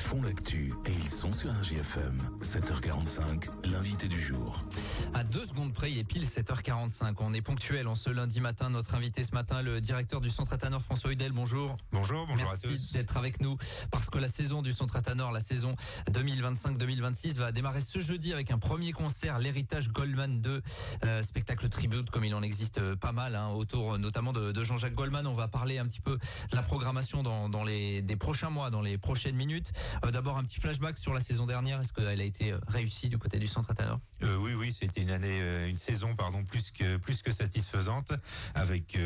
font l'actu et ils sont sur un GFM. 7h45, l'invité du jour. À 2 secondes près, il est pile 7h45. On est ponctuel en ce lundi matin. Notre invité ce matin, le directeur du Centre Athanor, François Hudel. Bonjour. Bonjour à tous. Merci d'être avec nous parce que la saison du Centre Athanor, la saison 2025-2026 va démarrer ce jeudi avec un premier concert, l'Héritage Goldman 2, spectacle tribute comme il en existe pas mal, autour notamment de Jean-Jacques Goldman. On va parler un petit peu de la programmation dans des prochains mois, dans les prochaines minutes. D'abord un petit flashback sur la saison dernière. Est-ce qu'elle a été réussie du côté du Centre Athanor? Oui, c'était une saison plus que satisfaisante, avec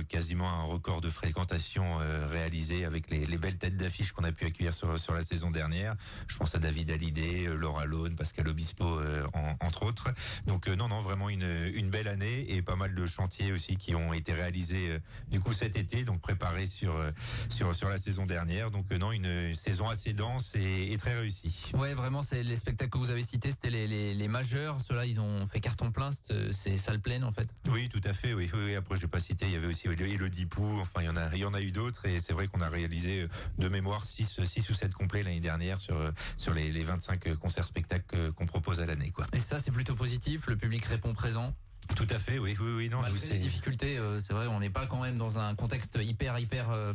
quasiment un record de fréquentation réalisé avec les belles têtes d'affiche qu'on a pu accueillir sur la saison dernière. Je pense à David Hallyday, Laura Lone, Pascal Obispo, entre autres. Donc non, vraiment une belle année et pas mal de chantiers aussi qui ont été réalisés du coup cet été, donc préparés sur la saison dernière. Donc une saison assez dense et très réussie. Ouais, vraiment, c'est les spectacles que vous avez cités, c'était les majeurs. Ceux-là, ils ont fait carton plein, c'est salle pleine en fait. Oui, tout à fait. Oui. Après, je vais pas citer. Il y avait aussi Elodie Pou. Enfin, il y en a eu d'autres. Et c'est vrai qu'on a réalisé de mémoire 6 ou 7 complets l'année dernière sur les 25 concerts spectacles qu'on propose à l'année, quoi. Et ça, c'est plutôt positif. Le public répond présent. Tout à fait, oui. Non, malgré les difficultés, c'est vrai, on n'est pas quand même dans un contexte hyper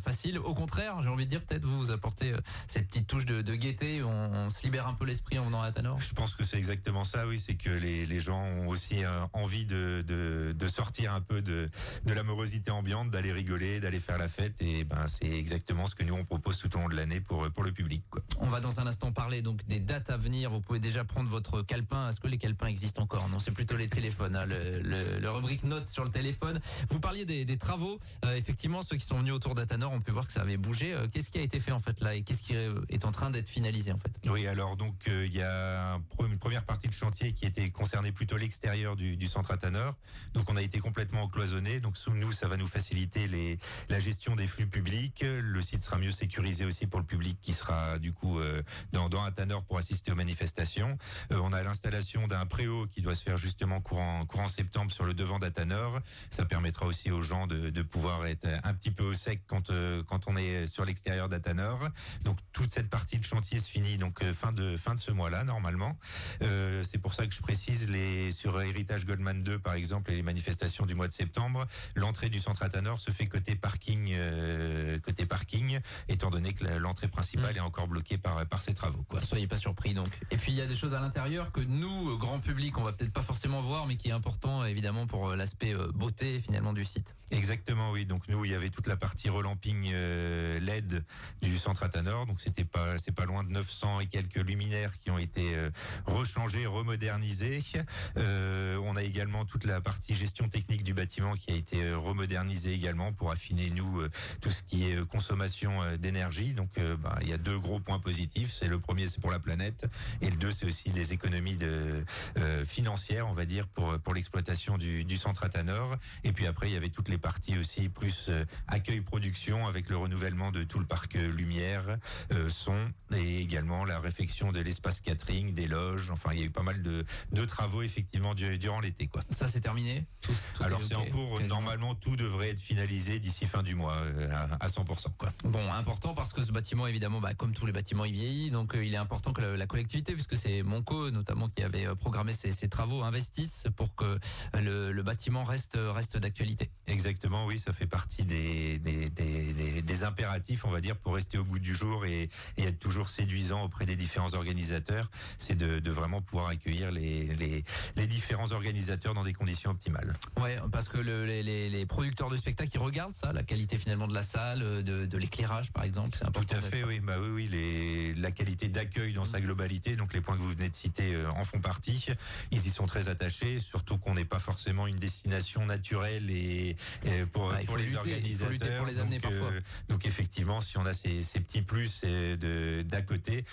facile. Au contraire, j'ai envie de dire, peut-être vous apportez cette petite touche de gaieté, on se libère un peu l'esprit en venant à Athanor. Je pense que c'est exactement ça, oui, c'est que les gens ont aussi envie de sortir un peu de la morosité ambiante, d'aller rigoler, d'aller faire la fête, et c'est exactement ce que nous on propose tout au long de l'année pour le public, quoi. On va dans un instant parler donc des dates à venir. Vous pouvez déjà prendre votre calepin. Est-ce que les calepins existent encore? Non, c'est plutôt les téléphones, le rubrique notes sur le téléphone. Vous parliez des travaux. Effectivement, ceux qui sont venus autour d'Athanor, on peut voir que ça avait bougé. Qu'est-ce qui a été fait en fait là et qu'est-ce qui est en train d'être finalisé en fait? Oui, alors donc il y a une première partie de chantier qui était concernée plutôt l'extérieur du centre Athanor. Donc on a été complètement cloisonné. Donc nous, ça va nous faciliter la gestion des flux publics. Le site sera mieux sécurisé aussi pour le public qui sera du coup dans Athanor pour assister aux manifestations. On a l'installation d'un préau qui doit se faire justement courant septembre sur le devant d'Athanor. Ça permettra aussi aux gens de pouvoir être un petit peu au sec quand on est sur l'extérieur d'Athanor. Donc toute cette partie de chantier se finit donc fin de ce mois-là normalement. C'est pour ça que je précise sur Héritage Goldman 2 par exemple et les manifestations du mois de septembre, l'entrée du centre Athanor se fait côté parking, étant donné que l'entrée principale est encore bloquée par ces travaux, quoi. Soyez pas surpris donc. Et puis il y a des choses à l'intérieur que nous, grand public, on va peut-être pas forcément voir, mais qui est important évidemment pour l'aspect beauté finalement du site. Exactement, oui. Donc nous, il y avait toute la partie relamping LED du centre Athanor. Donc c'est pas loin de 900 et quelques luminaires qui ont été rechangés, remodernisés. On a également toute la partie gestion technique du bâtiment qui a été remodernisée également pour affiner tout ce qui est consommation d'énergie. Donc il y a 2 gros points positifs. C'est le premier, c'est pour la planète, et le 2, c'est aussi les économies financières, on va dire, pour l'exploitation du centre Athanor. Et puis après, il y avait toutes les parties aussi plus accueil production avec le renouvellement de tout le parc lumière, son, et également la réfection de l'espace catering, des loges. Enfin, il y a eu pas mal de travaux effectivement durant l'été, quoi. Ça, c'est terminé? Tout alors c'est okay, en cours. Quasiment. Normalement, tout devrait être finalisé d'ici fin du mois à 100%, quoi. Bon, important parce que ce bâtiment, évidemment, comme tous les bâtiments, il vieillit. Donc il est important que la collectivité, puisque c'est Monco notamment qui avait programmé ces travaux, investissent pour que le bâtiment reste d'actualité. Exactement, oui, ça fait partie des impératifs, on va dire, pour rester au goût du jour et être toujours séduisant auprès des différents organisateurs. C'est de vraiment pouvoir accueillir les différents organisateurs dans des conditions optimales. Ouais, parce que les producteurs de spectacles, ils regardent ça, la qualité finalement de la salle, de l'éclairage par exemple, c'est important. Tout à fait, oui. La qualité d'accueil dans sa globalité, donc les points que vous venez de citer en font partie. Ils y sont très attachés, surtout qu'on n'est pas forcément une destination naturelle et pour les organisateurs. Il faut lutter pour les amener parfois. Donc effectivement, si on a ces petits plus d'à côté,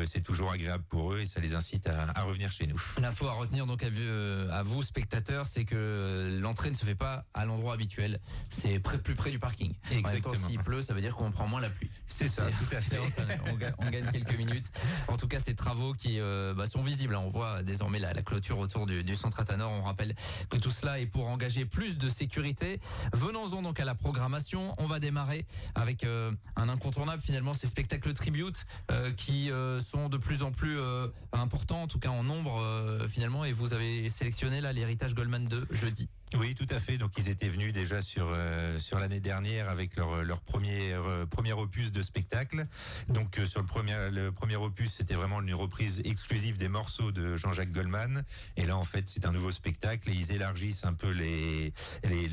c'est toujours agréable pour eux et ça les incite à revenir chez nous. L'info à retenir donc à vous spectateurs, c'est que l'entrée ne se fait pas à l'endroit habituel, c'est plus près du parking. Exactement. S'il pleut, ça veut dire qu'on prend moins la pluie. C'est ça, tout à fait. On gagne quelques minutes. En tout cas, ces travaux qui sont visibles. On voit désormais la clôture autour du centre Athanor. On rappelle que tout cela est pour engager plus de sécurité. Venons-en donc à la programmation. On va démarrer avec un incontournable finalement, ces spectacles tribute qui sont de plus en plus importants, en tout cas en nombre finalement, et vous avez sélectionné là l'héritage Goldman 2 jeudi. Oui, tout à fait. Donc ils étaient venus déjà sur l'année dernière avec leur premier opus de spectacle. Donc sur le premier opus, c'était vraiment une reprise exclusive des morceaux de Jean-Jacques Goldman. Et là, en fait, c'est un nouveau spectacle et ils élargissent un peu les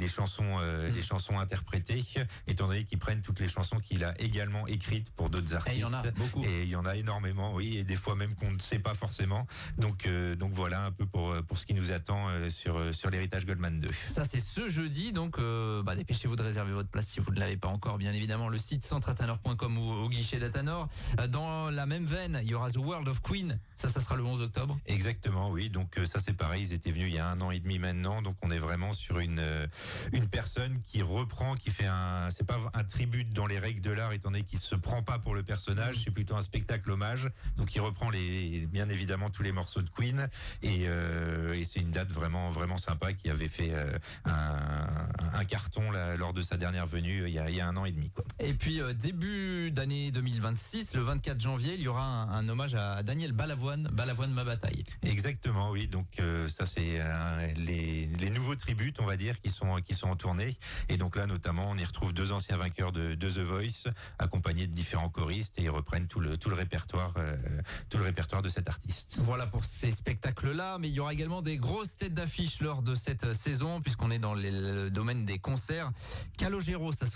chansons interprétées, étant donné qu'ils prennent toutes les chansons qu'il a également écrites pour d'autres artistes. Et il y en a beaucoup. Et il y en a énormément, oui, et des fois même qu'on ne sait pas forcément. Donc voilà un peu pour ce qui nous attend sur l'héritage Goldman 2. Ça c'est ce jeudi, donc dépêchez-vous de réserver votre place si vous ne l'avez pas encore, bien évidemment, le site centratanor.com ou au guichet d'Atanor. Dans la même veine, il y aura The World of Queen, ça sera le 11 octobre. Exactement, oui, donc ça c'est pareil, ils étaient venus il y a 1 an et demi maintenant, donc on est vraiment sur une personne qui reprend, qui fait c'est pas un tribut dans les règles de l'art, étant donné qu'il se prend pas pour le personnage, c'est plutôt un spectacle hommage, donc il reprend bien évidemment tous les morceaux de Queen, et c'est une date vraiment, vraiment sympa qui avait fait un carton là, lors de sa dernière venue il y a 1 an et demi, quoi. Et puis début d'année 2026, le 24 janvier, il y aura un hommage à Daniel Balavoine Ma Bataille. Exactement, oui, donc ça c'est les nouveaux tributes, on va dire, qui sont en tournée, et donc là notamment on y retrouve 2 anciens vainqueurs de The Voice accompagnés de différents choristes, et ils reprennent tout le répertoire de cet artiste. Voilà pour ces spectacles-là, mais il y aura également des grosses têtes d'affiche lors de cette saison, puisqu'on est dans le domaine des concerts. Calogero, ça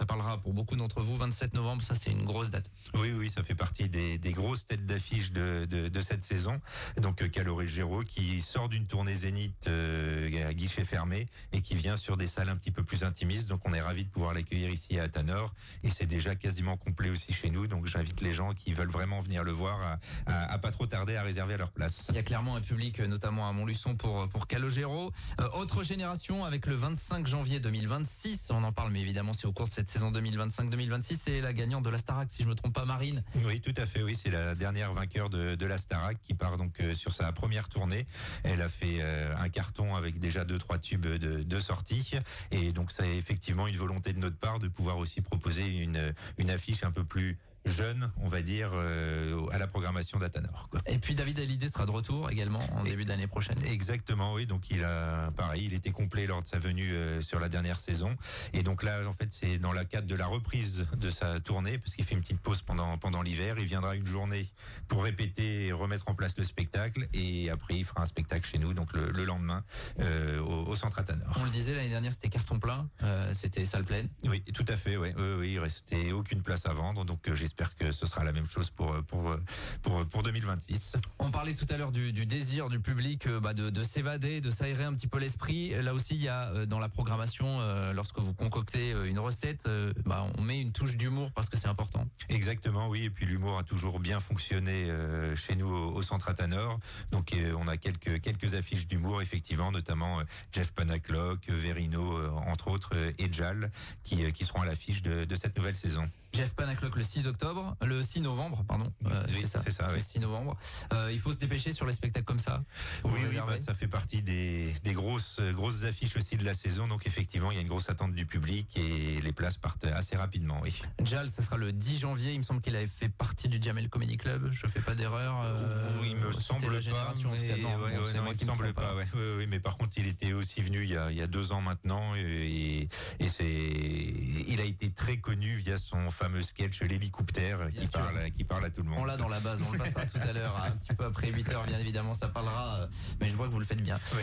parlera pour beaucoup d'entre vous, 27 novembre, ça c'est une grosse date. Oui, ça fait partie des grosses têtes d'affiche de cette saison. Donc Calogero qui sort d'une tournée Zénith à guichet fermé et qui vient sur des salles un petit peu plus intimistes. Donc on est ravis de pouvoir l'accueillir ici à Atanor, et c'est déjà quasiment complet aussi chez nous. Donc j'invite les gens qui veulent vraiment venir le voir à pas trop tarder à réserver leur place. Il y a clairement un public, notamment à Montluçon pour Calogero. Autre génération avec le 25 janvier 2026, on en parle, mais évidemment c'est au cours de cette saison 2025-2026, c'est la gagnante de la Starac, si je me trompe pas, Marine. Oui, tout à fait, oui, c'est la dernière vainqueur de la Starac qui part donc sur sa première tournée. Elle a fait un carton avec déjà 2-3 tubes de sortie, et donc c'est effectivement une volonté de notre part de pouvoir aussi proposer une affiche un peu plus jeune, on va dire, à la programmation d'Atanor, quoi. Et puis David Hallyday sera de retour également en début d'année prochaine. Exactement, oui. Donc il était complet lors de sa venue sur la dernière saison. Et donc là, en fait, c'est dans le cadre de la reprise de sa tournée, parce qu'il fait une petite pause pendant l'hiver. Il viendra une journée pour répéter et remettre en place le spectacle. Et après, il fera un spectacle chez nous, donc le lendemain, au Centre Atanor. On le disait, l'année dernière, c'était carton plein. C'était salle pleine. Oui, tout à fait, oui. Il restait aucune place à vendre. Donc j'espère que ce sera la même chose pour 2026. On parlait tout à l'heure du désir du public de s'évader, de s'aérer un petit peu l'esprit. Là aussi, il y a dans la programmation, lorsque vous concoctez une recette, on met une touche d'humour parce que c'est important. Exactement, oui. Et puis l'humour a toujours bien fonctionné chez nous au Centre Atanor. Donc on a quelques affiches d'humour, effectivement, notamment Jeff Panaclock, Verino, entre autres, et Jal, qui seront à l'affiche de cette nouvelle saison. Jeff Panaclock le 6 novembre, pardon. Oui, c'est ça, oui. 6 novembre. Il faut se dépêcher sur les spectacles comme ça. Oui, ça fait partie des grosses affiches aussi de la saison. Donc effectivement, il y a une grosse attente du public et les places partent assez rapidement, oui. Jal, ça sera le 10 janvier. Il me semble qu'il avait fait partie du Jamel Comedy Club. Je fais pas d'erreur. Oui, il me semble pas. Oui, mais par contre, il était aussi venu il y a 2 ans maintenant, et il a été très connu via son fameux sketch l'hélicoptère qui parle à tout le monde. On l'a dans la base, on le passera tout à l'heure, un petit peu après 8h, bien évidemment, ça parlera, mais je vois que vous le faites bien. Oui.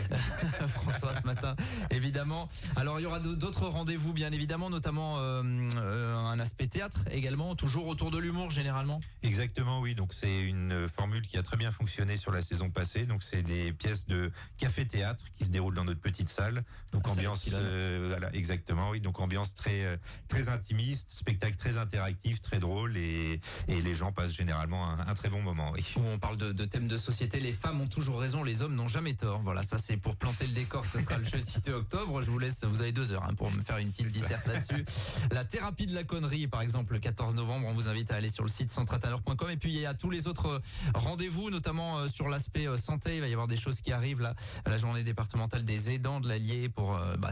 François, ce matin, évidemment. Alors, il y aura d'autres rendez-vous, bien évidemment, notamment un aspect théâtre également, toujours autour de l'humour, généralement. Exactement, oui. Donc, c'est une formule qui a très bien fonctionné sur la saison passée. Donc, c'est des pièces de café-théâtre qui se déroulent dans notre petite salle. Donc, ambiance, voilà, exactement, oui. Donc, ambiance très intimiste, spectacle très intimiste, interactif, très drôle et les gens passent généralement un très bon moment. Oui. Où on parle de thèmes de société, les femmes ont toujours raison, les hommes n'ont jamais tort. Voilà, ça c'est pour planter le décor, ce sera le jeudi 2 octobre. Je vous laisse, vous avez 2 heures pour me faire une petite disserte là-dessus. La thérapie de la connerie, par exemple, le 14 novembre, on vous invite à aller sur le site centratanor.com. Et puis il y a tous les autres rendez-vous, notamment sur l'aspect santé. Il va y avoir des choses qui arrivent là, à la journée départementale des aidants de l'Allier.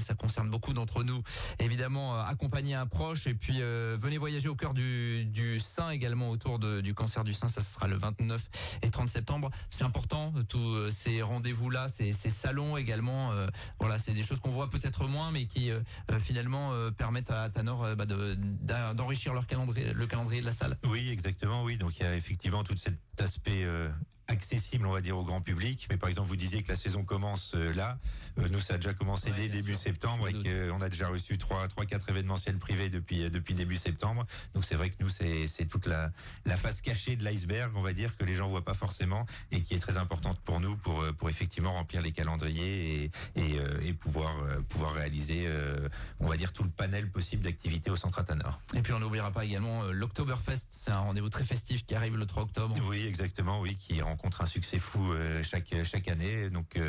Ça concerne beaucoup d'entre nous. Évidemment, accompagner un proche. Et puis venez voyager au cœur du sein également autour du cancer du sein. Ça sera le 29 et 30 septembre. C'est important, tous ces rendez-vous-là, ces salons également. Voilà, c'est des choses qu'on voit peut-être moins, mais qui finalement permettent à Tanor d'enrichir le calendrier de la salle. Oui, exactement, oui. Donc il y a effectivement tout cet aspect accessible, on va dire, au grand public. Mais par exemple, vous disiez que la saison commence là. Nous, ça a déjà commencé dès début septembre et qu'on a déjà reçu 3-4 événementiels privés depuis début septembre. Donc c'est vrai que nous, c'est toute la face cachée de l'iceberg, on va dire, que les gens voient pas forcément et qui est très importante pour nous pour effectivement remplir les calendriers et pouvoir réaliser, on va dire, tout le panel possible d'activités au Centre Athanor. Et puis on n'oubliera pas également l'Oktoberfest. C'est un rendez-vous très festif qui arrive le 3 octobre. Oui, exactement, oui, qui rencontre un succès fou chaque année. Donc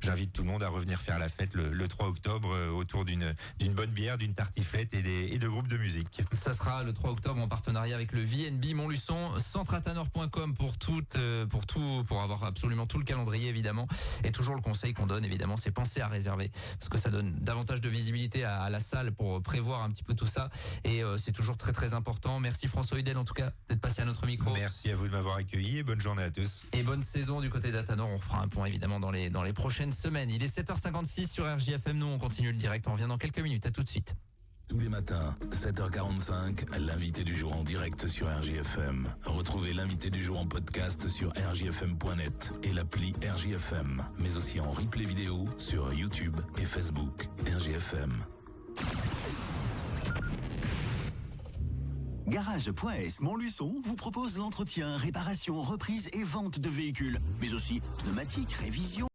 j'invite tout le monde à revenir faire la fête le 3 octobre autour d'une bonne bière, d'une tartiflette et de groupes de musique. Ça sera le 3 octobre en partenariat avec le VNB Montluçon, centratanor.com pour avoir absolument tout le calendrier évidemment. Et toujours le conseil qu'on donne évidemment, c'est penser à réserver parce que ça donne davantage de visibilité à la salle pour prévoir un petit peu tout ça. Et c'est toujours très très important. Merci François Hudel en tout cas d'être passé à notre micro. Merci à vous de m'avoir accueilli et bonne journée à tous. Et bonne saison du côté d'Athanor. On fera un point évidemment dans les prochaines semaines. Il est 7h56 sur RJFM. Nous on continue le direct. On revient dans quelques minutes. À tout de suite. Tous les matins, 7h45, l'invité du jour en direct sur RJFM. Retrouvez l'invité du jour en podcast sur rjfm.net et l'appli RJFM, mais aussi en replay vidéo sur YouTube et Facebook. RJFM. Garage.s Montluçon vous propose l'entretien, réparation, reprise et vente de véhicules, mais aussi pneumatiques, révision.